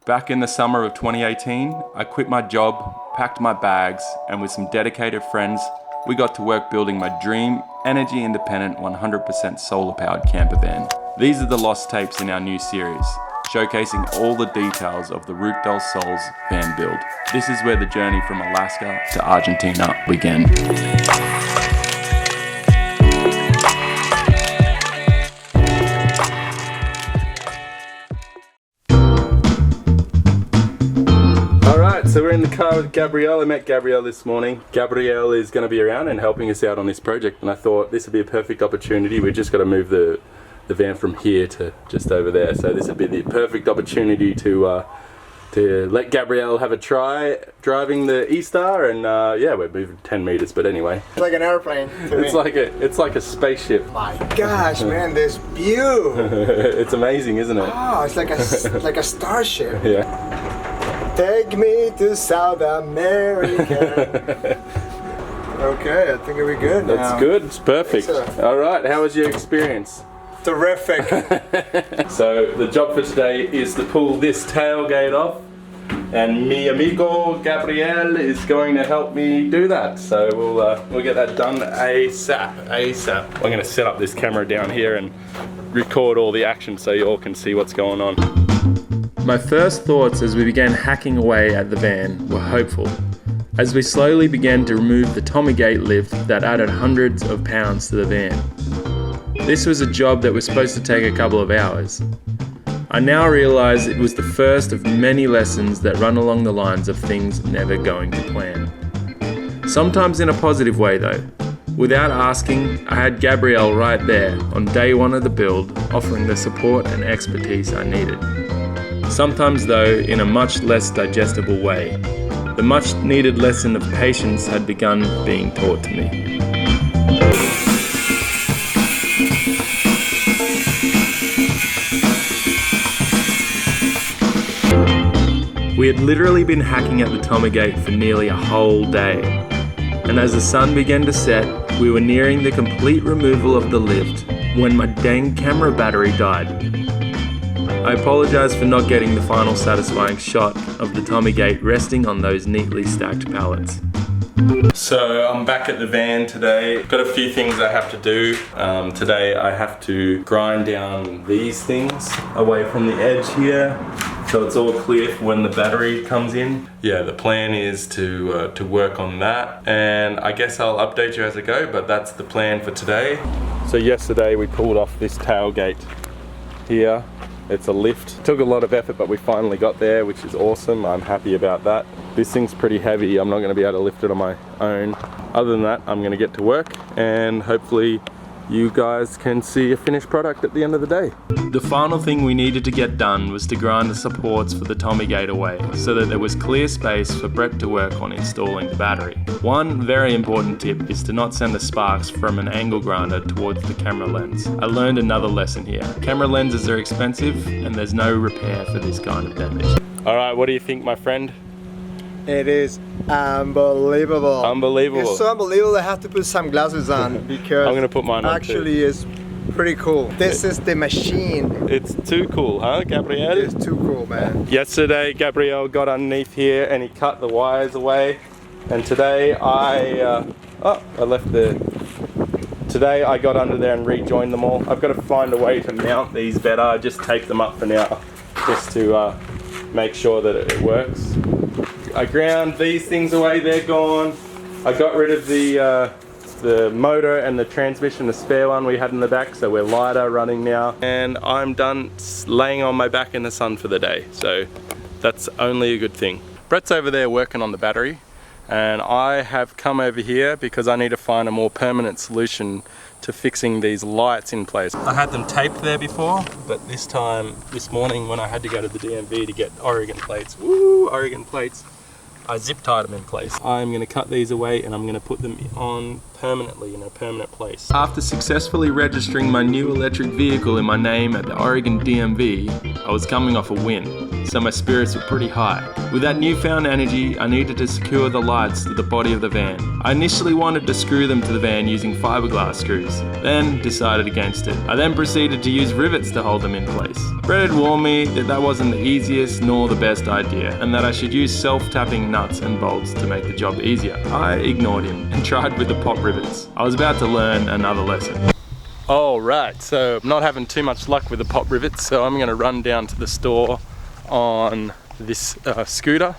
Back in the summer of 2018, I quit my job, packed my bags, and with some dedicated friends, we got to work building my dream, energy-independent, 100% solar-powered camper van. These are the lost tapes in our new series, showcasing all the details of the Root del Sol's van build. This is where the journey from Alaska to Argentina began. So we're in the car with Gabrielle. I met Gabrielle this morning. Gabrielle is going to be around and helping us out on this project, and I thought this would be a perfect opportunity. We just got to move the van from here to just over there, so this would be the perfect opportunity to let Gabrielle have a try driving the E-Star, and yeah, we're moving 10 meters, but anyway. It's like an airplane to me. It's like a spaceship. My gosh, man, this view! It's amazing, isn't it? Oh, it's like a starship. Yeah. Take me to South America. Okay, I think it'll be good now. That's good, it's perfect. Alright, how was your experience? Terrific. So the job for today is to pull this tailgate off, and mi amigo Gabriel is going to help me do that. So we'll get that done ASAP. I'm going to set up this camera down here and record all the action so you all can see what's going on. My first thoughts as we began hacking away at the van were hopeful, as we slowly began to remove the Tommy Gate lift that added hundreds of pounds to the van. This was a job that was supposed to take a couple of hours. I now realise it was the first of many lessons that run along the lines of things never going to plan. Sometimes in a positive way though. Without asking, I had Gabrielle right there on day one of the build, offering the support and expertise I needed. Sometimes though, in a much less digestible way, the much needed lesson of patience had begun being taught to me. We had literally been hacking at the Tommy Gate for nearly a whole day, and as the sun began to set, we were nearing the complete removal of the lift when my dang camera battery died. I apologise for not getting the final satisfying shot of the Tommy Gate resting on those neatly stacked pallets. So I'm back at the van today. Got a few things I have to do. Today I have to grind down these things away from the edge here, so it's all clear for when the battery comes in. Yeah, the plan is to work on that, and I guess I'll update you as I go, but that's the plan for today. So yesterday we pulled off this tailgate here. It's a lift. It took a lot of effort, but we finally got there, which is awesome. I'm happy about that. This thing's pretty heavy. I'm not going to be able to lift it on my own. Other than that, I'm going to get to work, and hopefully you guys can see a finished product at the end of the day. The final thing we needed to get done was to grind the supports for the Tommy Gate away, so that there was clear space for Brett to work on installing the battery. One very important tip is to not send the sparks from an angle grinder towards the camera lens. I learned another lesson here. Camera lenses are expensive, and there's no repair for this kind of damage. Alright, what do you think, my friend? It is unbelievable. Unbelievable. It's so unbelievable I have to put some glasses on because I'm gonna put mine on actually it's pretty cool. This is the machine. It's too cool, huh, Gabrielle? It's too cool, man. Yesterday, Gabrielle got underneath here and he cut the wires away. And today Today I got under there and rejoined them all. I've got to find a way to mount these better. I just take them up for now, just to make sure that it works. I ground these things away, they're gone. I got rid of the motor and the transmission, the spare one we had in the back, so we're lighter running now. And I'm done laying on my back in the sun for the day, so that's only a good thing. Brett's over there working on the battery, and I have come over here because I need to find a more permanent solution to fixing these lights in place. I had them taped there before, but this morning when I had to go to the DMV to get Oregon plates, I zip tied them in place. I'm going to cut these away and I'm going to put them on permanently in a permanent place. After successfully registering my new electric vehicle in my name at the Oregon DMV, I was coming off a win, so my spirits were pretty high. With that newfound energy, I needed to secure the lights to the body of the van. I initially wanted to screw them to the van using fiberglass screws, then decided against it. I then proceeded to use rivets to hold them in place. Brett had warned me that that wasn't the easiest nor the best idea, and that I should use self-tapping nuts and bolts to make the job easier. I ignored him and tried with the pop rivets. I was about to learn another lesson. Alright, so I'm not having too much luck with the pop rivets, so I'm going to run down to the store on this scooter,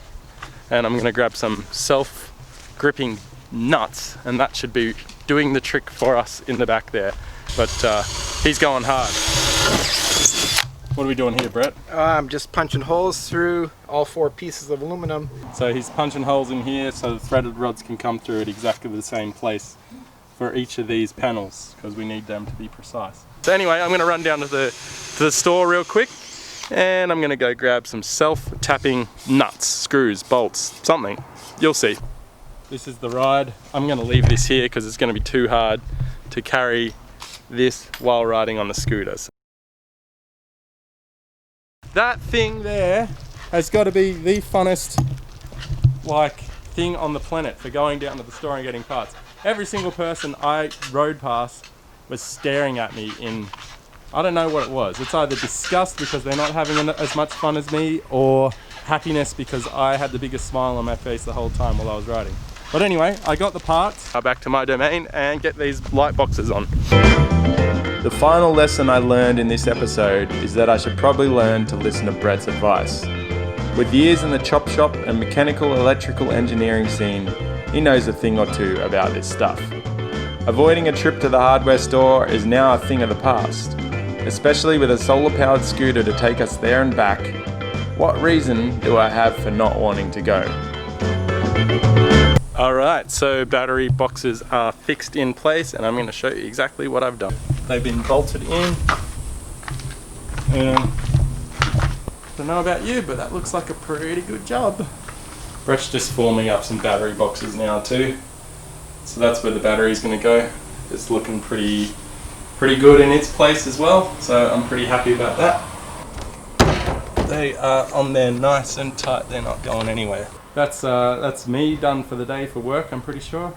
and I'm going to grab some self-gripping nuts, and that should be doing the trick for us in the back there. But he's going hard. What are we doing here, Brett? I'm just punching holes through all 4 pieces of aluminum. So he's punching holes in here so the threaded rods can come through at exactly the same place for each of these panels, because we need them to be precise. So anyway, I'm going to run down to the store real quick, and I'm going to go grab some self-tapping nuts, screws, bolts, something. You'll see. This is the ride. I'm going to leave this here because it's going to be too hard to carry this while riding on the scooters. That thing there has got to be the funnest thing on the planet for going down to the store and getting parts. Every single person I rode past was staring at me in, I don't know what it was. It's either disgust because they're not having as much fun as me, or happiness because I had the biggest smile on my face the whole time while I was riding. But anyway, I got the parts. Go back to my domain and get these light boxes on. The final lesson I learned in this episode is that I should probably learn to listen to Brett's advice. With years in the chop shop and mechanical electrical engineering scene, he knows a thing or two about this stuff. Avoiding a trip to the hardware store is now a thing of the past, especially with a solar-powered scooter to take us there and back. What reason do I have for not wanting to go? Alright, so battery boxes are fixed in place, and I'm going to show you exactly what I've done. They've been bolted in, and I don't know about you, but that looks like a pretty good job. Brett's just forming up some battery boxes now too, so that's where the battery's going to go. It's looking pretty good in its place as well, so I'm pretty happy about that. They are on there nice and tight, they're not going anywhere. That's me done for the day for work, I'm pretty sure.